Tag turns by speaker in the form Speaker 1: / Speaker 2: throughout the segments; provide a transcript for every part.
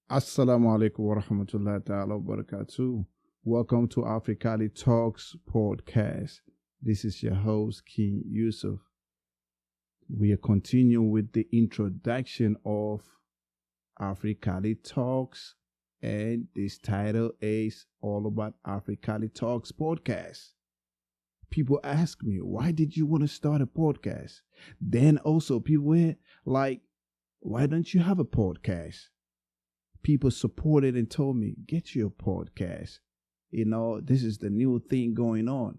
Speaker 1: Assalamu alaikum wa rahmatullahi wa barakatuh. Welcome to Africali Talks Podcast. This is your host, King Yusuf. We are continuing with the introduction of Africali Talks, and this title is all about Africali Talks Podcast. People ask me, why did you want to start a podcast? Then also people were like, why don't you have a podcast? People supported and told me, get your podcast. This is the new thing going on.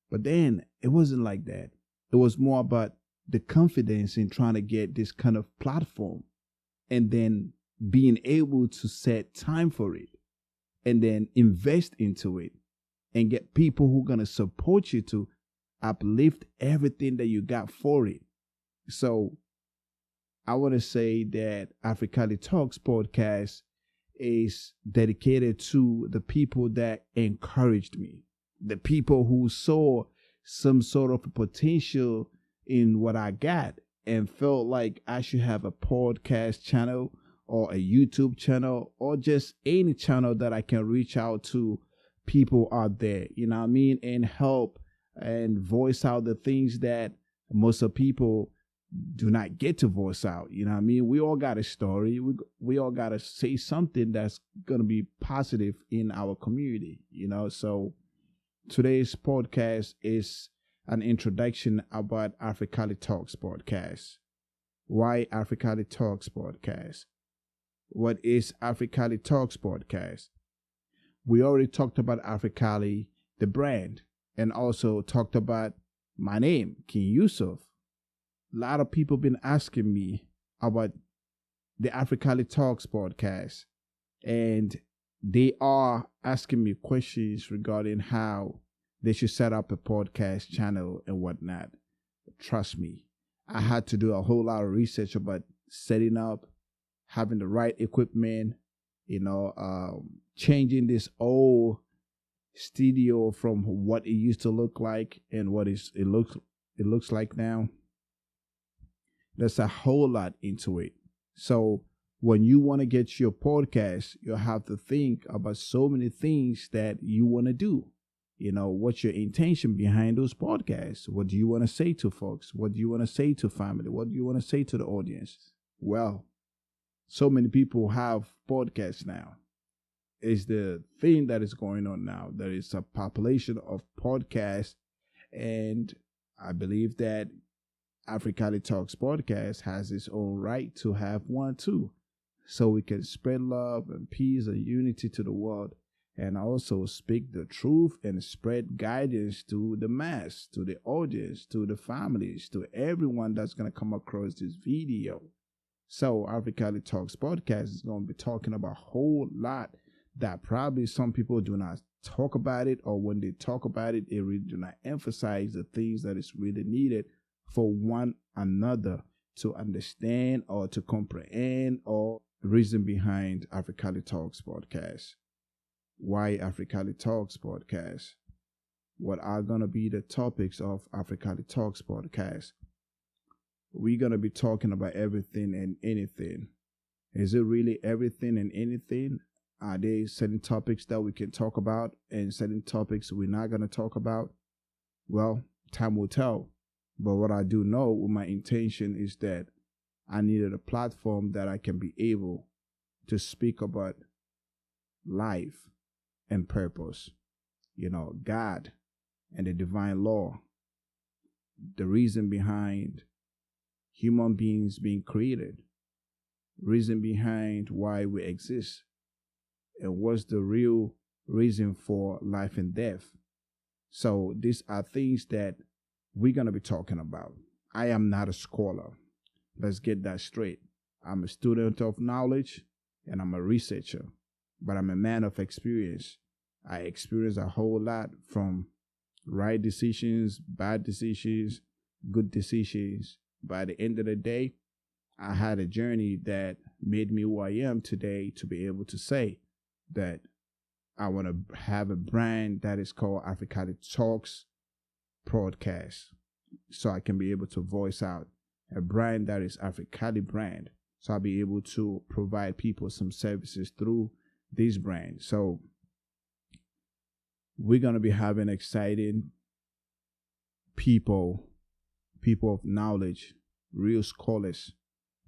Speaker 1: But then it wasn't like that. It was more about the confidence in trying to get this kind of platform and then being able to set time for it and then invest into it and get people who are going to support you to uplift everything that you got for it. So I want to say that Africali Talks Podcast is dedicated to the people that encouraged me, the people who saw some sort of potential in what I got and felt like I should have a podcast channel or a YouTube channel or just any channel that I can reach out to people out there, and help and voice out the things that most of people do not get to voice out. We all got a story. We all got to say something that's going to be positive in our community, So today's podcast is an introduction about Africali Talks Podcast. Why Africali Talks Podcast? What is Africali Talks Podcast? We already talked about Africali, the brand, and also talked about my name, King Yusuf. A lot of people been asking me about the Africali Talks Podcast, and they are asking me questions regarding how they should set up a podcast channel and whatnot. Trust me, I had to do a whole lot of research about setting up, having the right equipment, changing this old studio from what it used to look like and what it looks like now. There's a whole lot into it. So when you want to get your podcast, you have to think about so many things that you want to do. What's your intention behind those podcasts? What do you want to say to folks? What do you want to say to family? What do you want to say to the audience? Well, so many people have podcasts now. It's the thing that is going on now. There is a population of podcasts, and I believe that Africali Talks Podcast has its own right to have one too, so we can spread love and peace and unity to the world, and also speak the truth and spread guidance to the mass, to the audience, to the families, to everyone that's going to come across this video. So Africali Talks Podcast is going to be talking about a whole lot that probably some people do not talk about it, or when they talk about it, they really do not emphasize the things that is really needed for one another to understand or to comprehend, or reason behind Africali Talks Podcast. Why Africali Talks Podcast? What are going to be the topics of Africali Talks Podcast? We're going to be talking about everything and anything. Is it really everything and anything? Are there certain topics that we can talk about and certain topics we're not going to talk about? Well, time will tell. But what I do know with my intention is that I needed a platform that I can be able to speak about life and purpose, God and the divine law, the reason behind human beings being created, reason behind why we exist, and what's the real reason for life and death. So these are things that we're going to be talking about. I am not a scholar. Let's get that straight. I'm a student of knowledge and I'm a researcher, but I'm a man of experience. I experience a whole lot, from right decisions, bad decisions, good decisions. By the end of the day, I had a journey that made me who I am today, to be able to say that I want to have a brand that is called Africali Talks Podcast, so I can be able to voice out a brand that is Africali brand. So I'll be able to provide people some services through this brand. So we're going to be having exciting people of knowledge, real scholars,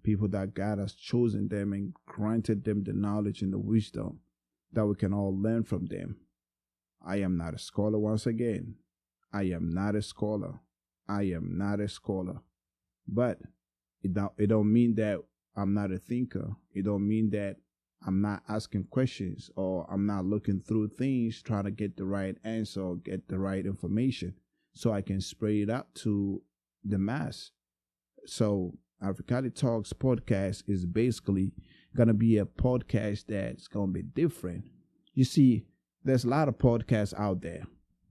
Speaker 1: people that God has chosen them and granted them the knowledge and the wisdom that we can all learn from them. I am not a scholar once again. I am not a scholar. I am not a scholar. But it don't mean that I'm not a thinker. It don't mean that I'm not asking questions or I'm not looking through things trying to get the right answer or get the right information so I can spread it out to the mass. So Africali Talks Podcast is basically going to be a podcast that's going to be different. You see, there's a lot of podcasts out there.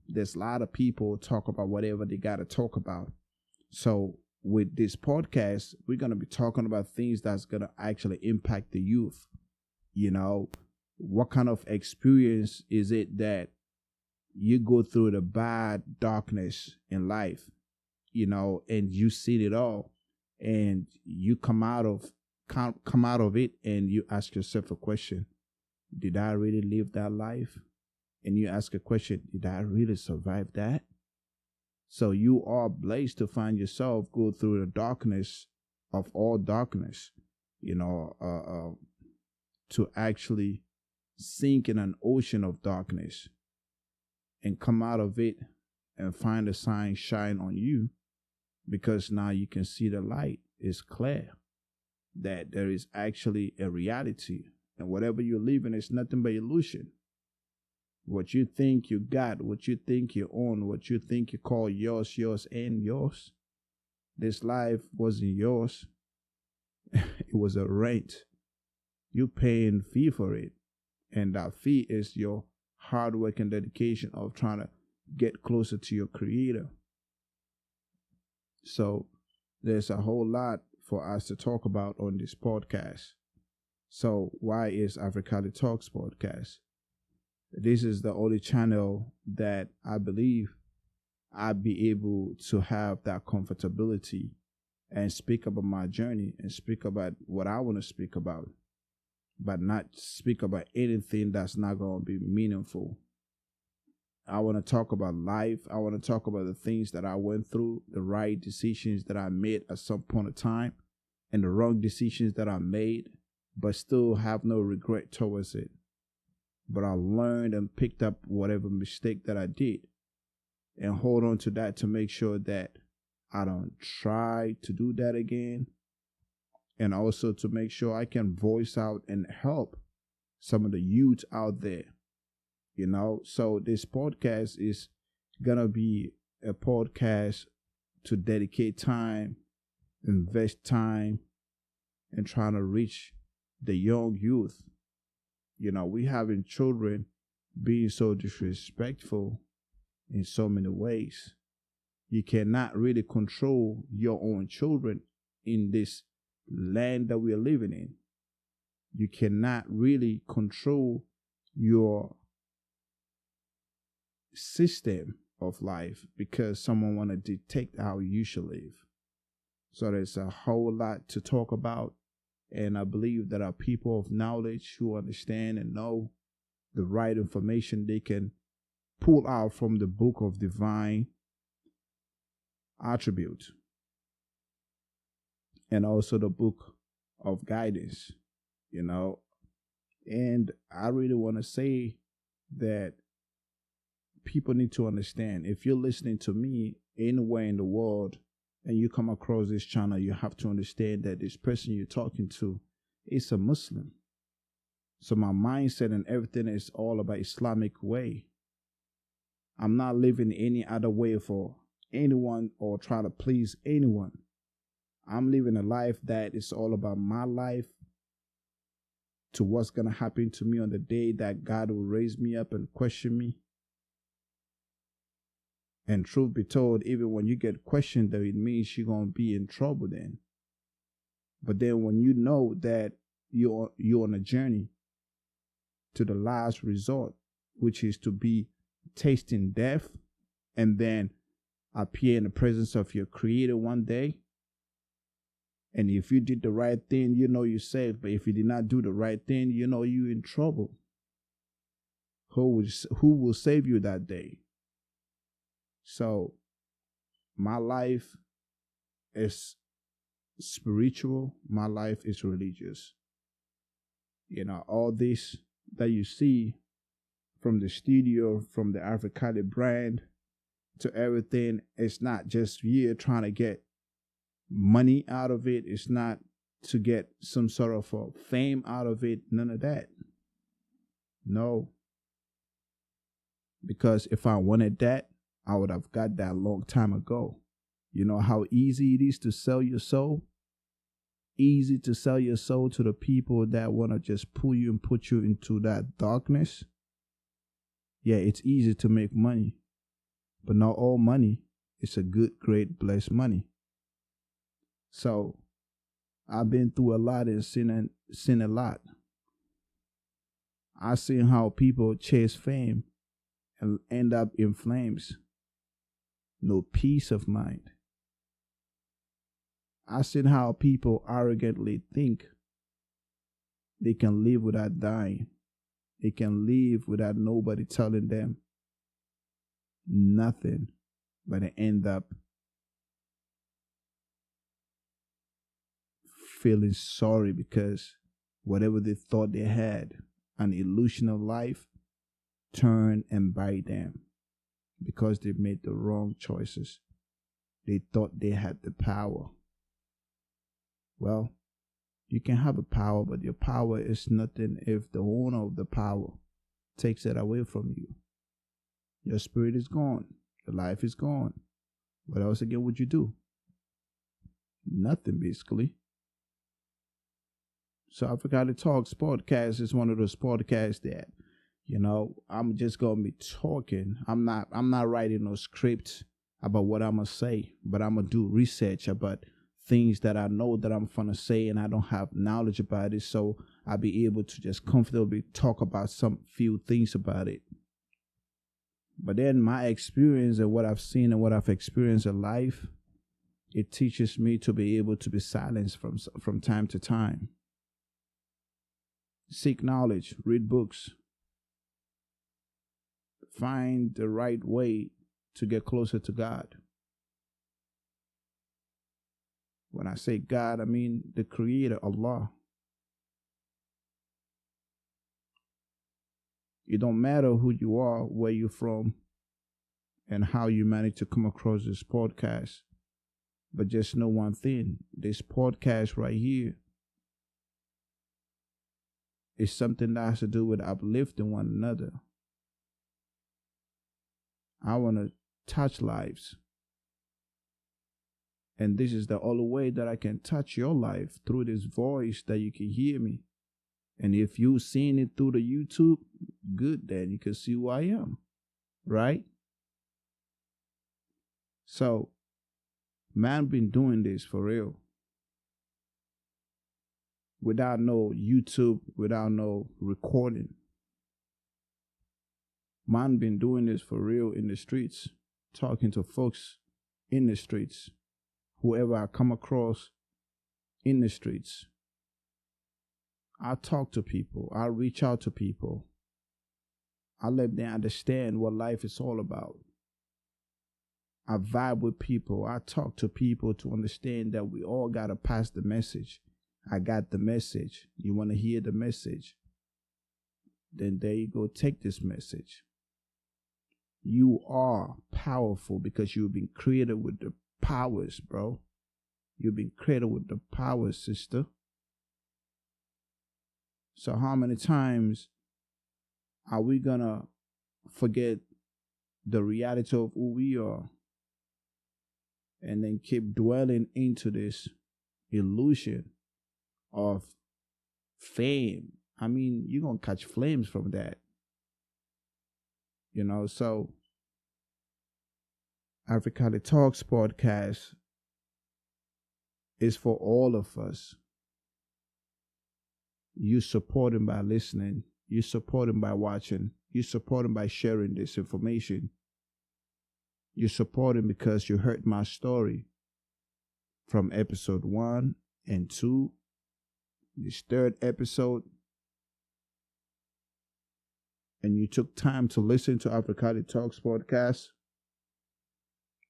Speaker 1: There's a lot of people talk about whatever they got to talk about. So with this podcast, we're going to be talking about things that's going to actually impact the youth. You know, what kind of experience is it that you go through the bad darkness in life, you know, and you see it all, and you come out of it and you ask yourself a question: did I really live that life? And you ask a question: did I really survive that? So you are blessed to find yourself go through the darkness of all darkness, you know, to actually sink in an ocean of darkness and come out of it and find the sign shine on you, because now you can see the light. It's clear that there is actually a reality, and whatever you're living is nothing but illusion. What you think you got, what you think you own, what you think you call yours, and yours, this life wasn't yours. It was a rent. You're paying fee for it, and that fee is your hard work and dedication of trying to get closer to your creator. So there's a whole lot for us to talk about on this podcast. So why is Africali Talks Podcast? This is the only channel that I believe I'd be able to have that comfortability and speak about my journey and speak about what I want to speak about, but not speak about anything that's not going to be meaningful. I want to talk about life. I want to talk about the things that I went through, the right decisions that I made at some point of time, and the wrong decisions that I made, but still have no regret towards it. But I learned and picked up whatever mistake that I did and hold on to that to make sure that I don't try to do that again. And also to make sure I can voice out and help some of the youth out there, you know. So this podcast is going to be a podcast to dedicate time, invest time, and trying to reach the young youth. You know, we having children being so disrespectful in so many ways. You cannot really control your own children in this land that we are living in. You cannot really control your system of life because someone want to dictate how you should live. So there's a whole lot to talk about. And I believe that our people of knowledge who understand and know the right information they can pull out from the book of divine attribute and also the book of guidance, you know. And I really want to say that people need to understand, if you're listening to me anywhere in the world and you come across this channel, you have to understand that this person you're talking to is a Muslim. So my mindset and everything is all about Islamic way. I'm not living any other way for anyone or trying to please anyone. I'm living a life that is all about my life, to what's going to happen to me on the day that God will raise me up and question me. And truth be told, even when you get questioned, that it means you're going to be in trouble then. But then when you know that you're on a journey to the last resort, which is to be tasting death and then appear in the presence of your creator one day. And if you did the right thing, you know you're safe. But if you did not do the right thing, you know you're in trouble. Who will save you that day? So my life is spiritual. My life is religious. You know, all this that you see from the studio, from the Africali brand to everything, it's not just you trying to get money out of it. It's not to get some sort of fame out of it. None of that. No. Because if I wanted that, I would have got that a long time ago. You know how easy it is to sell your soul? Easy to sell your soul to the people that want to just pull you and put you into that darkness. Yeah, it's easy to make money. But not all money is a good, great, blessed money. So I've been through a lot and seen a lot. I've seen how people chase fame and end up in flames. No peace of mind. I've seen how people arrogantly think they can live without dying. They can live without nobody telling them nothing, but they end up feeling sorry because whatever they thought they had, an illusion of life, turned and bite them because they made the wrong choices. They thought they had the power. Well, you can have a power, but your power is nothing if the owner of the power takes it away from you. Your spirit is gone. Your life is gone. What else again would you do? Nothing, basically. So Africali Talks Podcast is one of those podcasts that, you know, I'm just gonna be talking. I'm not writing no script about what I'm gonna say, but I'm gonna do research about things that I know that I'm gonna say and I don't have knowledge about it, so I'll be able to just comfortably talk about some few things about it. But then my experience and what I've seen and what I've experienced in life, it teaches me to be able to be silenced from time to time. Seek knowledge, read books, find the right way to get closer to God. When I say God, I mean the Creator, Allah. It don't matter who you are, where you're from, and how you manage to come across this podcast. But just know one thing, this podcast right here is something that has to do with uplifting one another. I want to touch lives. And this is the only way that I can touch your life, through this voice that you can hear me. And if you've seen it through the YouTube, good, then you can see who I am, right? So, man been doing this for real. Without no YouTube, without no recording. Man been doing this for real in the streets, talking to folks in the streets. Whoever I come across in the streets. I talk to people. I reach out to people. I let them understand what life is all about. I vibe with people. I talk to people to understand that we all got to pass the message. I got the message. You want to hear the message? Then there you go. Take this message. You are powerful because you've been created with the powers, bro. You've been created with the powers, sister. So how many times are we gonna forget the reality of who we are and then keep dwelling into this illusion of fame? I mean, you're gonna catch flames from that. You know, so Africali Talks Podcast is for all of us. You support him by listening. You support him by watching. You support him by sharing this information. You support him because you heard my story from episode 1 and 2, this third episode, and you took time to listen to Africali Talks Podcast.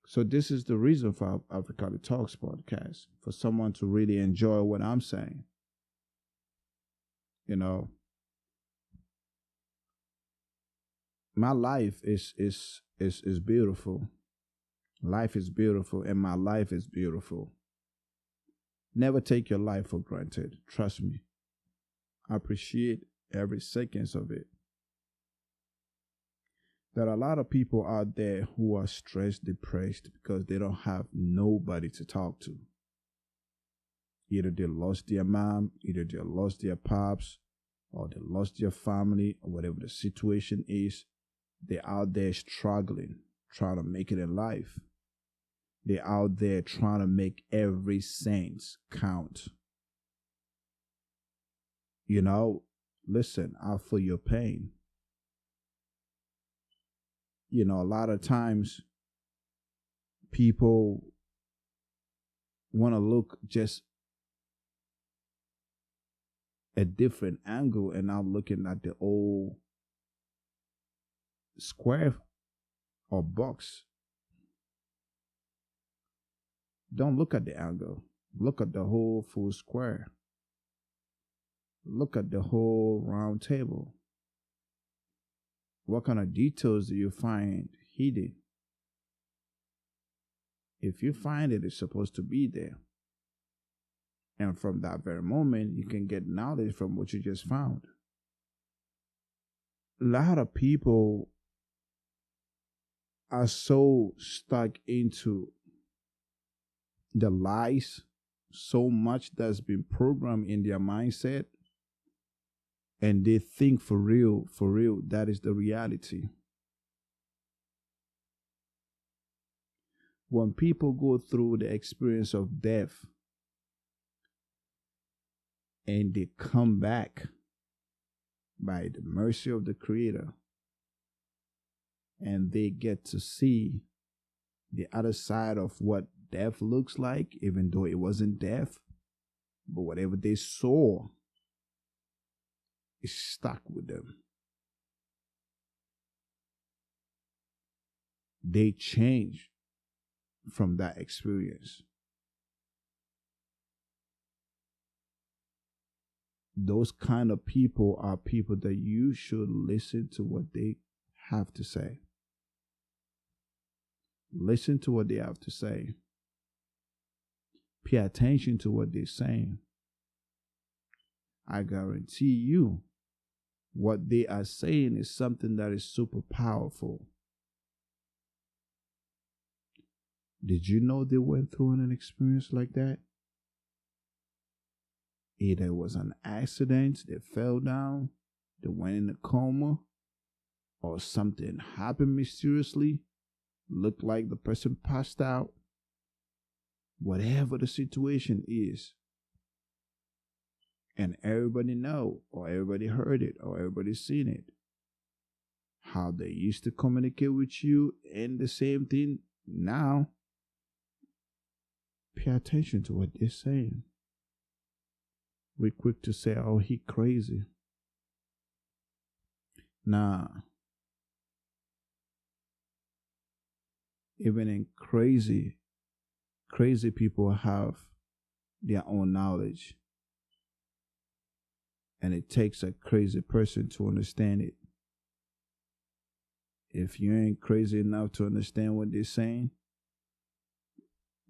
Speaker 1: So this is the reason for Africali Talks Podcast, for someone to really enjoy what I'm saying. You know, my life is beautiful. Life is beautiful, and my life is beautiful. Never take your life for granted. Trust me. I appreciate every second of it. There are a lot of people out there who are stressed, depressed, because they don't have nobody to talk to. Either they lost their mom, either they lost their pops, or they lost their family, or whatever the situation is. They're out there struggling, trying to make it in life. They're out there trying to make every cent count. You know, listen, I feel your pain. You know, a lot of times people want to look just a different angle and not looking at the old square or box. Don't look at the angle. Look at the whole full square. Look at the whole round table. What kind of details do you find hidden? If you find it, it's supposed to be there. And from that very moment, you can get knowledge from what you just found. A lot of people are so stuck into the lies, so much that's been programmed in their mindset, and they think for real, that is the reality. When people go through the experience of death and they come back by the mercy of the Creator, and they get to see the other side of what death looks like, even though it wasn't death, but whatever they saw is stuck with them. They change from that experience. Those kind of people are people that you should listen to what they have to say. Listen to what they have to say. Pay attention to what they're saying. I guarantee you, what they are saying is something that is super powerful. Did you know they went through an experience like that? Either it was an accident, they fell down, they went in a coma, or something happened mysteriously, looked like the person passed out. Whatever the situation is, and everybody know, or everybody heard it, or everybody seen it, how they used to communicate with you, and the same thing now. Pay attention to what they're saying. We're quick to say, oh, he crazy. Nah. Even in crazy people have their own knowledge. And it takes a crazy person to understand it. If you ain't crazy enough to understand what they're saying,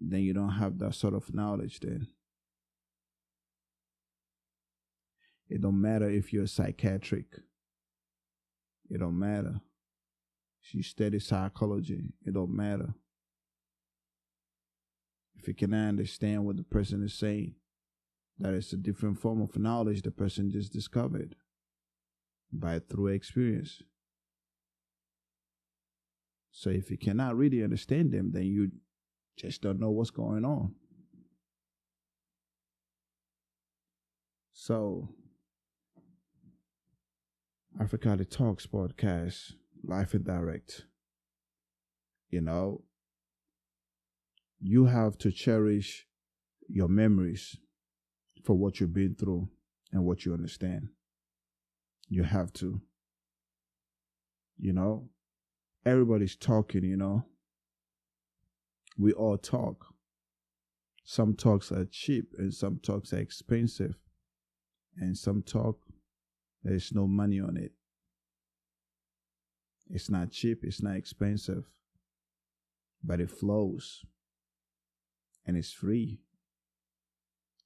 Speaker 1: then you don't have that sort of knowledge then. It don't matter if you're psychiatric. It don't matter. If you study psychology, it don't matter. If you cannot understand what the person is saying, that is a different form of knowledge the person just discovered through experience. So if you cannot really understand them, then you just don't know what's going on. So Africali Talks Podcast, live and direct. You know, you have to cherish your memories for what you've been through and what you understand. You have to. You know, everybody's talking, you know. We all talk. Some talks are cheap and some talks are expensive. And some talk, there's no money on it. It's not cheap, it's not expensive. But it flows. And it's free.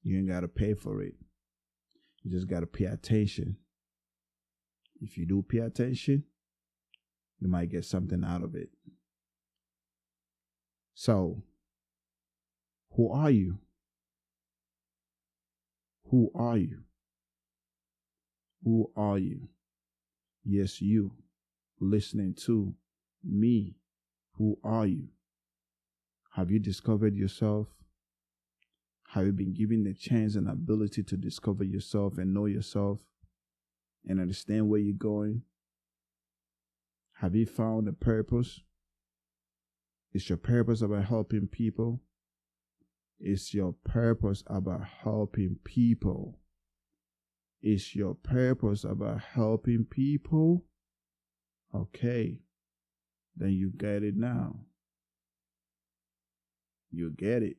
Speaker 1: You ain't got to pay for it. You just got to pay attention. If you do pay attention, you might get something out of it. So, who are you? Who are you? Who are you? Yes, you, listening to me. Who are you? Have you discovered yourself? Have you been given the chance and ability to discover yourself and know yourself and understand where you're going? Have you found a purpose? Is your purpose about helping people? Is your purpose about helping people? Is your purpose about helping people? Okay, then you get it now. You get it.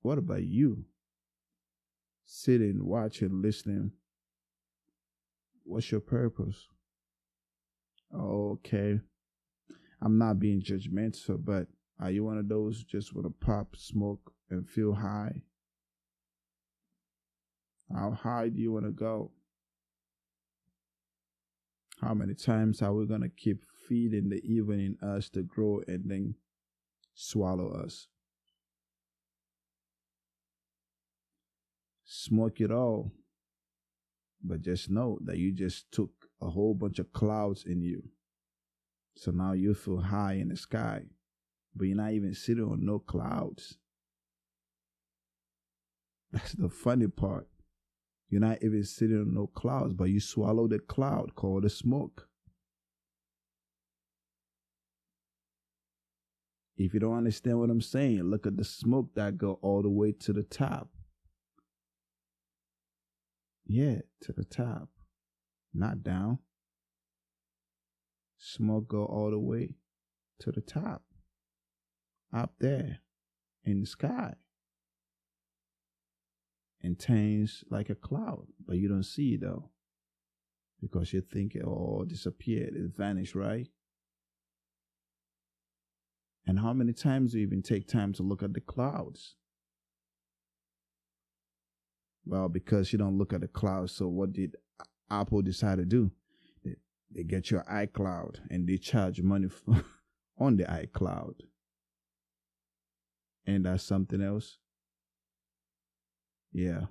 Speaker 1: What about you? Sitting, watching, listening. What's your purpose? Okay. I'm not being judgmental, but are you one of those who just want to pop, smoke, and feel high? How high do you want to go? How many times are we going to keep feeding the evil in us to grow and then swallow us? Smoke it all. But just know that you just took a whole bunch of clouds in you. So now you feel high in the sky. But you're not even sitting on no clouds. That's the funny part. You're not even sitting on no clouds, but you swallow the cloud called the smoke. If you don't understand what I'm saying, look at the smoke that go all the way to the top. Yeah, to the top. Not down. Smoke go all the way to the top. Up there in the sky. And turns like a cloud. But you don't see it though. Because you think it all disappeared. It vanished, right? And how many times do you even take time to look at the clouds? Well, because you don't look at the clouds, so what did Apple decide to do? They get your iCloud and they charge money on the iCloud. And that's something else. Yeah.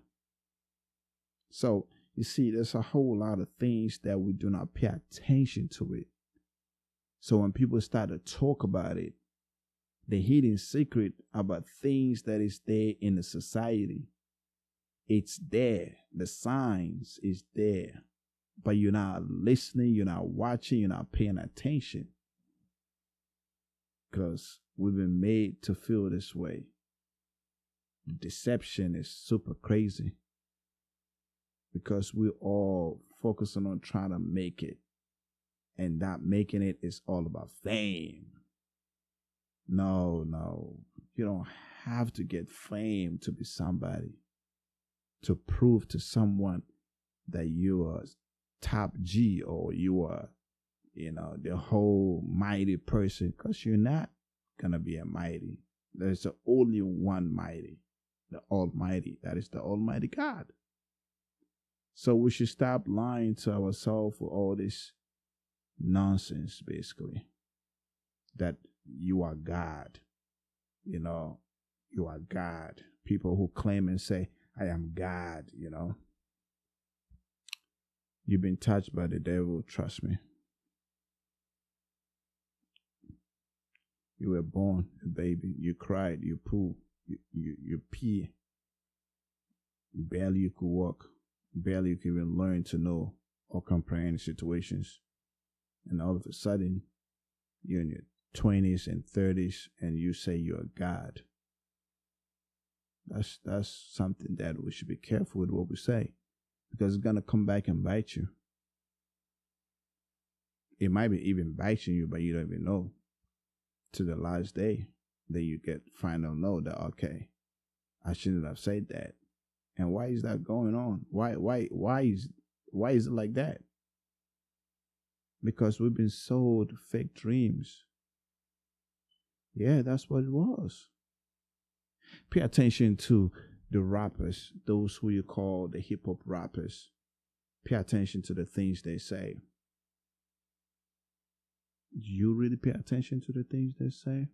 Speaker 1: So, you see, there's a whole lot of things that we do not pay attention to it. So when people start to talk about it, the hidden secret about things that is there in the society, it's there. The signs is there. But you're not listening, you're not watching, you're not paying attention. Because we've been made to feel this way. The deception is super crazy. Because we're all focusing on trying to make it. And that making it is all about fame. No. You don't have to get fame to be somebody. To prove to someone that you are top G or you are, the whole mighty person. Because you're not going to be a mighty. There's only one mighty. The Almighty. That is the Almighty God. So we should stop lying to ourselves for all this nonsense, basically. That you are God. You are God. People who claim and say, I am God, You've been touched by the devil, trust me. You were born a baby. You cried, you poo, you pee. Barely you could walk. barely you can even learn to know or comprehend situations. And all of a sudden, you're in your 20s and 30s and you say you're a God. That's something that we should be careful with what we say, because it's going to come back and bite you. It might be even biting you, but you don't even know. To the last day, that you get final know that, okay, I shouldn't have said that. And why is that going on? Why is it like that? Because we've been sold fake dreams. Yeah, that's what it was. Pay attention to the rappers, those who you call the hip hop rappers. Pay attention to the things they say. Do you really pay attention to the things they say?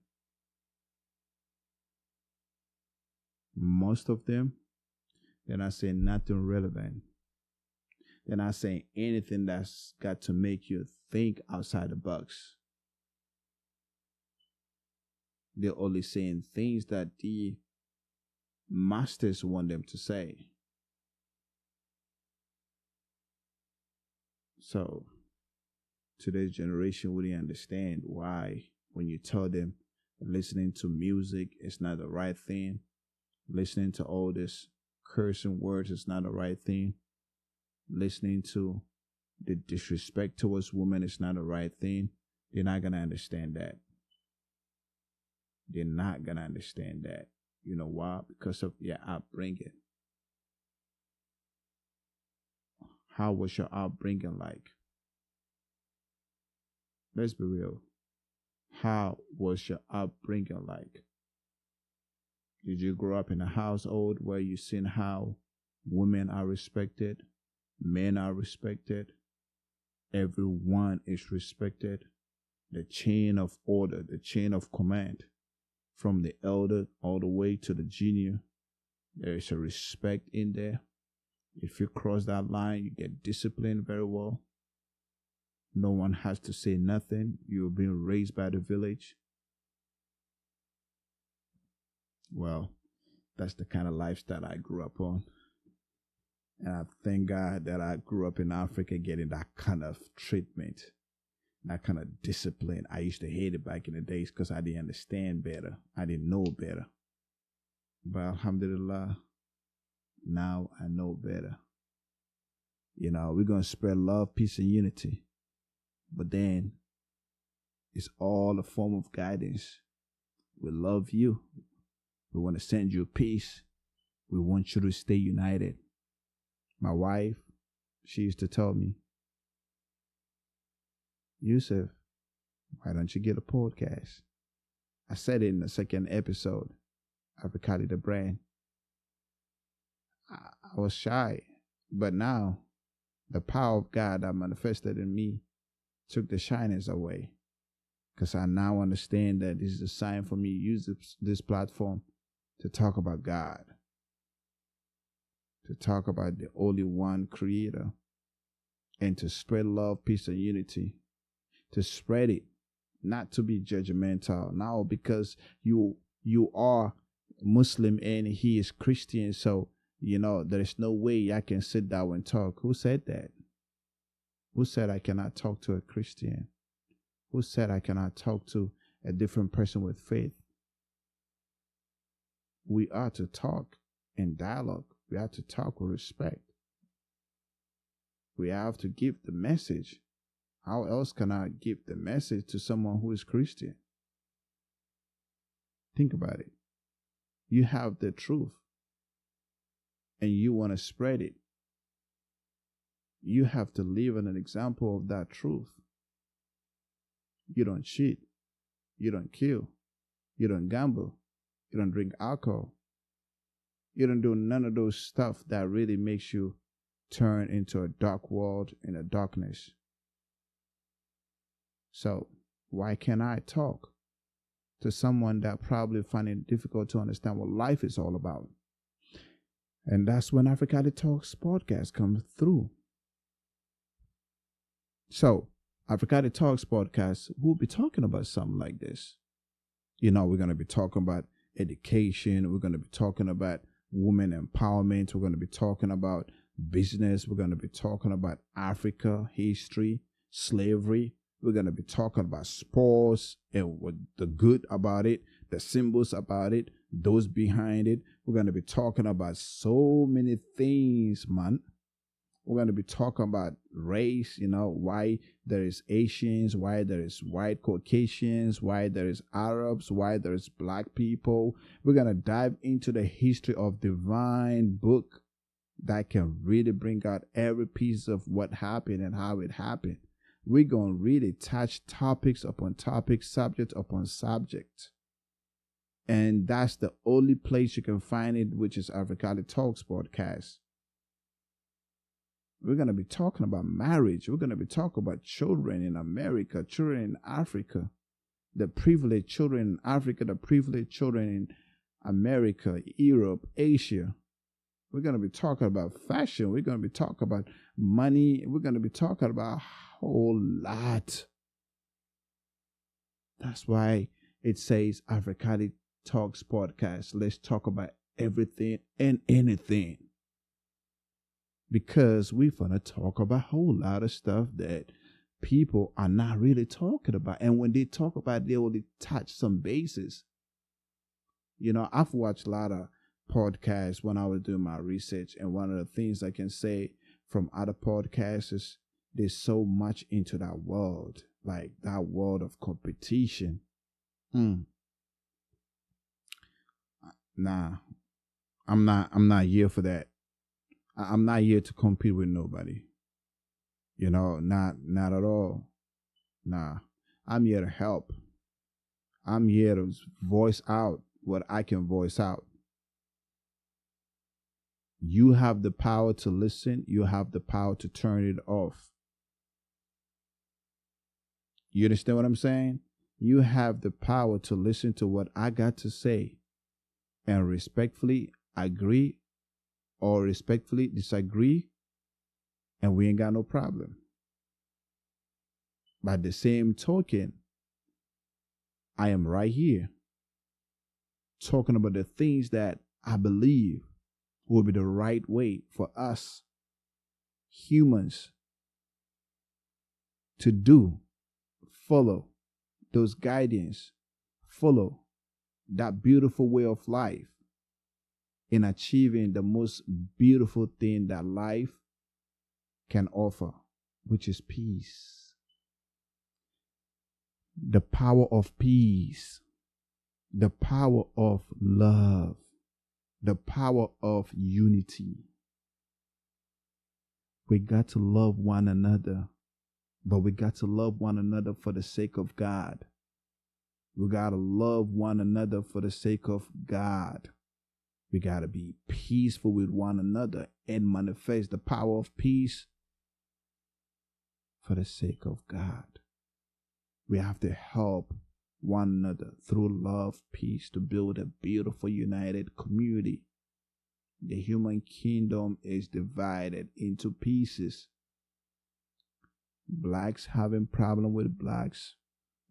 Speaker 1: Most of them, they're not saying nothing relevant. They're not saying anything that's got to make you think outside the box. They're only saying things that the masters want them to say. So, today's generation wouldn't understand why, when you tell them listening to music is not the right thing, listening to all this cursing words is not the right thing, listening to the disrespect towards women is not the right thing. They're not going to understand that. They're not going to understand that. You know why? Because of your upbringing. How was your upbringing like? Let's be real. How was your upbringing like? Did you grow up in a household where you seen how women are respected, men are respected, everyone is respected? The chain of order, the chain of command, from the elder all the way to the junior, there is a respect in there. If you cross that line, you get disciplined very well. No one has to say nothing. You're being raised by the village. Well, that's the kind of lifestyle I grew up on. And I thank God that I grew up in Africa getting that kind of treatment, that kind of discipline. I used to hate it back in the days because I didn't understand better. I didn't know better. But alhamdulillah, now I know better. You know, we're going to spread love, peace, and unity. But then it's all a form of guidance. We love you. We want to send you peace. We want you to stay united. My wife, she used to tell me, Yusuf, why don't you get a podcast? I said it in the second episode, Africali the brand. I was shy, but now the power of God that manifested in me took the shyness away, because I now understand that this is a sign for me to use this platform to talk about God, to talk about the only one creator, and to spread love, peace, and unity, to spread it, not to be judgmental. Now, because you are Muslim and he is Christian, so, you know, there is no way I can sit down and talk. Who said that? Who said I cannot talk to a Christian? Who said I cannot talk to a different person with faith? We are to talk in dialogue. We have to talk with respect. We have to give the message. How else can I give the message to someone who is Christian? Think about it. You have the truth and you want to spread it. You have to live an example of that truth. You don't cheat. You don't kill. You don't gamble. You don't drink alcohol. You don't do none of those stuff that really makes you turn into a dark world in a darkness. So why can't I talk to someone that probably find it difficult to understand what life is all about? And that's when Africali Talks Podcast comes through. So, Africali Talks Podcast, we'll be talking about something like this. You know, we're going to be talking about education. We're going to be talking about women empowerment. We're going to be talking about business. We're going to be talking about Africa, history, slavery. We're going to be talking about sports and what the good about it, the symbols about it, those behind it. We're going to be talking about so many things, man. We're going to be talking about race, why there is Asians, why there is white Caucasians, why there is Arabs, why there is black people. We're going to dive into the history of divine book that can really bring out every piece of what happened and how it happened. We're going to really touch topics upon topics, subject upon subject. And that's the only place you can find it, which is Africali Talks Podcast. We're going to be talking about marriage. We're going to be talking about children in America, children in Africa, the privileged children in Africa, the privileged children in America, Europe, Asia. We're going to be talking about fashion. We're going to be talking about money. We're going to be talking about a whole lot. That's why it says Africali Talks Podcast. Let's talk about everything and anything. Because we're going to talk about a whole lot of stuff that people are not really talking about. And when they talk about it, they only touch some bases. I've watched a lot of podcasts when I was doing my research. And one of the things I can say from other podcasts is there's so much into that world. Like that world of competition. Nah, I'm not here for that. I'm not here to compete with nobody. Not at all. Nah, I'm here to help. I'm here to voice out what I can voice out. You have the power to listen. You have the power to turn it off. You understand what I'm saying? You have the power to listen to what I got to say and respectfully agree or respectfully disagree, and we ain't got no problem. By the same token, I am right here talking about the things that I believe will be the right way for us humans to do, follow those guidance, follow that beautiful way of life in achieving the most beautiful thing that life can offer, which is peace. The power of peace, the power of love, the power of unity. We got to love one another, but we got to love one another for the sake of God. We got to love one another for the sake of God. We got to be peaceful with one another and manifest the power of peace for the sake of God. We have to help one another through love, peace, to build a beautiful, united community. The human kingdom is divided into pieces. Blacks having problem with blacks.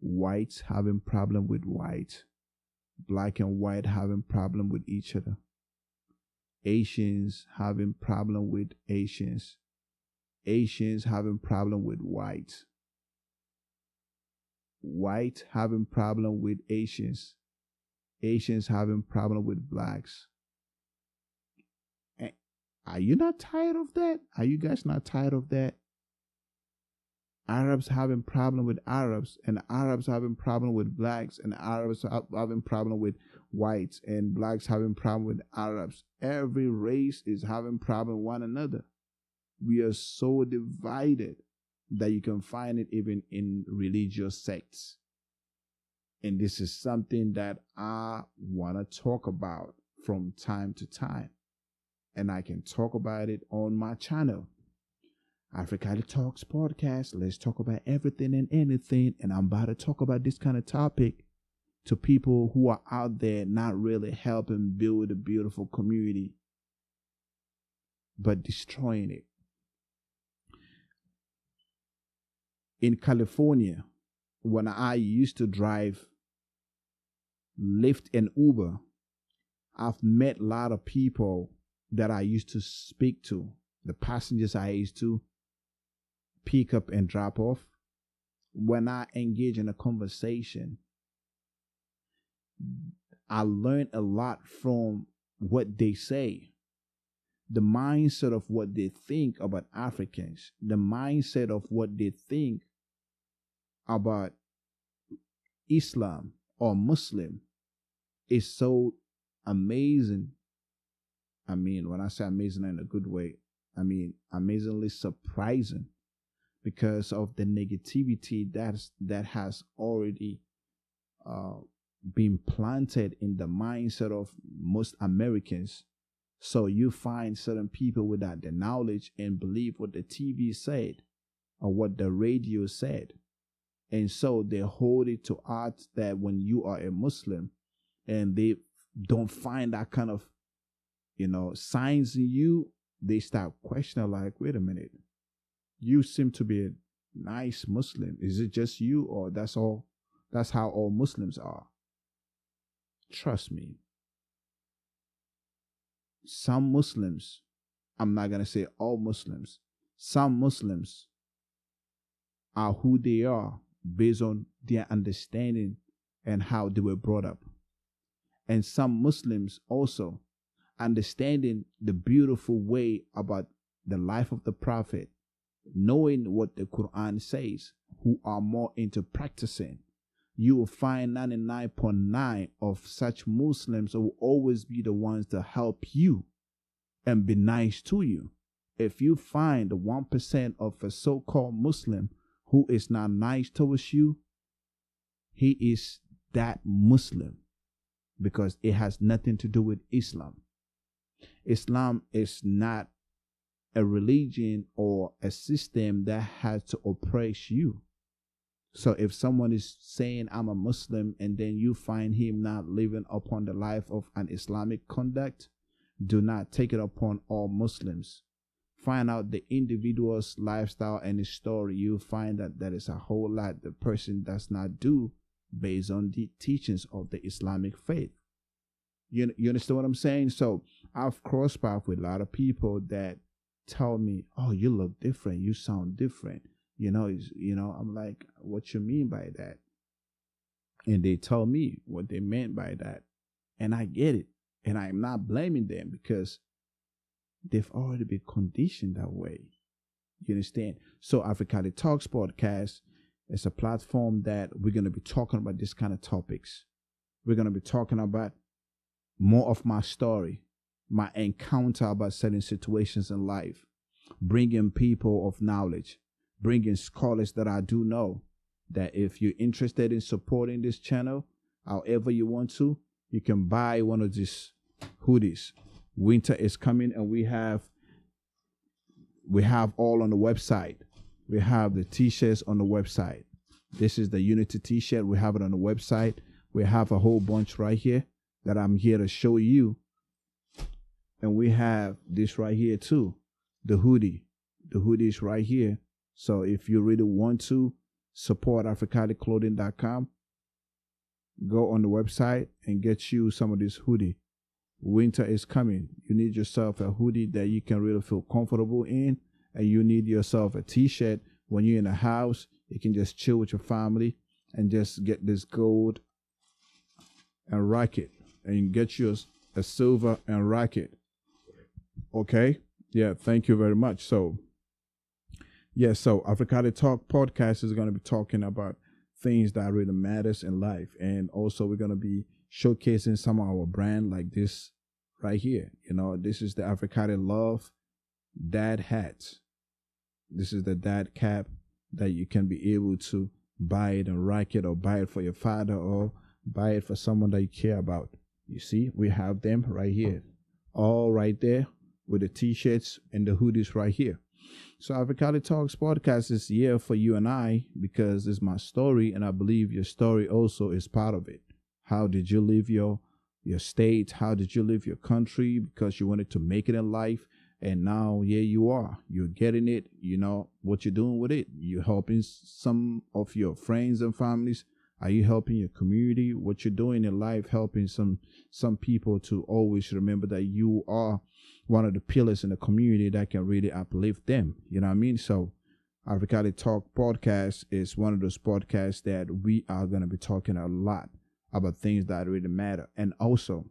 Speaker 1: Whites having problem with whites. Black and white having problem with each other. Asians having problem with Asians. Asians having problem with whites. White having problem with Asians. Asians having problem with blacks. Are you not tired of that? Are you guys not tired of that? Arabs having problem with Arabs, and Arabs having problem with blacks, and Arabs having problem with whites, and blacks having problem with Arabs. Every race is having problem with one another. We are so divided that you can find it even in religious sects. And this is something that I want to talk about from time to time. And I can talk about it on my channel, Africali Talks Podcast. Let's talk about everything and anything. And I'm about to talk about this kind of topic to people who are out there not really helping build a beautiful community, but destroying it. In California, when I used to drive Lyft and Uber, I've met a lot of people that I used to speak to the passengers I used to pick up and drop off, when I engage in a conversation, I learn a lot from what they say, the mindset of what they think about Africans, the mindset of what they think about Islam or Muslim is so amazing. I mean, when I say amazing in a good way, I mean amazingly surprising, because of the negativity that has already been planted in the mindset of most Americans. So you find certain people without the knowledge and believe what the TV said or what the radio said. And so they hold it to heart that when you are a Muslim and they don't find that kind of, signs in you, they start questioning, like, wait a minute, you seem to be a nice Muslim. Is it just you, or that's all? That's how all Muslims are. Trust me. Some Muslims, I'm not going to say all Muslims, some Muslims are who they are based on their understanding and how they were brought up. And some Muslims also understanding the beautiful way about the life of the Prophet, knowing what the Quran says, who are more into practicing. You will find 99.9 of such Muslims will always be the ones to help you and be nice to you. If you find the 1% of a so-called Muslim who is not nice towards you, he is that Muslim, because it has nothing to do with Islam. Islam is not a religion or a system that has to oppress you. So if someone is saying, I'm a Muslim, and then you find him not living upon the life of an Islamic conduct, do not take it upon all Muslims. Find out the individual's lifestyle and his story. You'll find that there is a whole lot the person does not do based on the teachings of the Islamic faith. You understand what I'm saying? So I've crossed paths with a lot of people that tell me, oh, you look different. You sound different. I'm like, what you mean by that? And they tell me what they meant by that. And I get it. And I'm not blaming them, because they've already been conditioned that way. You understand? So Africali Talks Podcast is a platform that we're going to be talking about this kind of topics. We're going to be talking about more of my story, my encounter about certain situations in life, bringing people of knowledge, bringing scholars that I do know, that if you're interested in supporting this channel, however you want to, you can buy one of these hoodies. Winter is coming, and we have all on the website. We have the t-shirts on the website. This is the Unity t-shirt. We have it on the website. We have a whole bunch right here that I'm here to show you. And we have this right here too, the hoodie. The hoodie is right here. So if you really want to support africaliclothing.com, go on the website and get you some of this hoodie. Winter is coming. You need yourself a hoodie that you can really feel comfortable in, and you need yourself a t-shirt when you're in the house. You can just chill with your family and just get this gold and rock it, and get you a silver and rock it. Okay? Yeah, thank you very much. So Africali Talk Podcast is going to be talking about things that really matters in life. And also we're going to be showcasing some of our brand, like this right here. This is the Africali Love Dad Hat. This is the dad cap that you can be able to buy it and rock it, or buy it for your father, or buy it for someone that you care about. You see, we have them right here, all right there, with the t-shirts and the hoodies right here. So Africali Talks Podcast is here for you and I, because it's my story, and I believe your story also is part of it. How did you live your state? How did you live your country? Because you wanted to make it in life, and now here you are. You're getting it. You know what you're doing with it. You're helping some of your friends and families Are you helping your community? What you're doing in life, helping some people to always remember that you are one of the pillars in the community that can really uplift them. You know what I mean? So Africali Talk Podcast is one of those podcasts that we are going to be talking a lot about things that really matter. And also,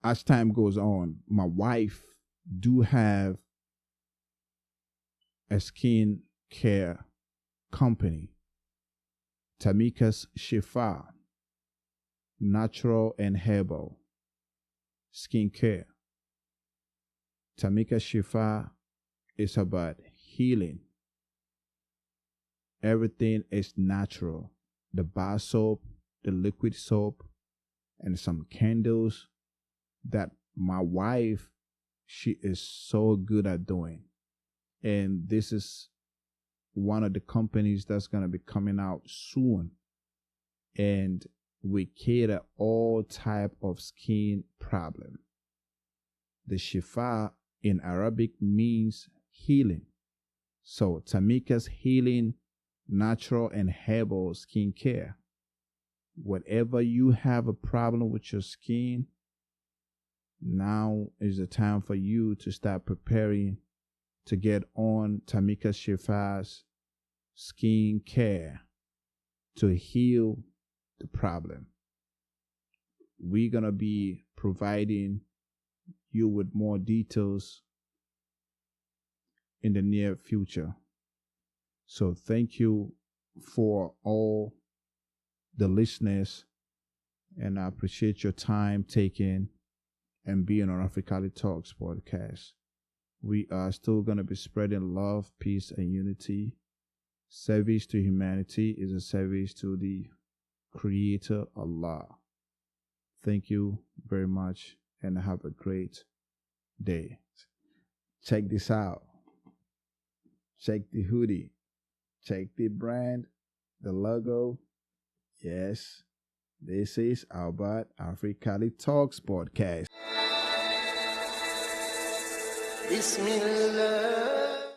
Speaker 1: as time goes on, my wife do have a skin care company, Tamika's Shifa, natural and herbal skincare. Tamika Shifa is about healing. Everything is natural. The bar soap, the liquid soap, and some candles that my wife, she is so good at doing. And this is one of the companies that's going to be coming out soon. And we cater all type of skin problem. The Shifa in Arabic means healing. So Tamika's healing, natural and herbal skincare. Whatever you have a problem with your skin, now is the time for you to start preparing to get on Tamika Shifa's skin care to heal the problem. We're going to be providing you with more details in the near future. So thank you for all the listeners, and I appreciate your time taken and being on Africali Talks Podcast. We are still going to be spreading love, peace, and unity. Service to humanity is a service to the Creator, Allah. Thank you very much, and have a great day. Check this out. Check the hoodie. Check the brand, the logo. Yes, this is About Africali Talks Podcast. Bismillah.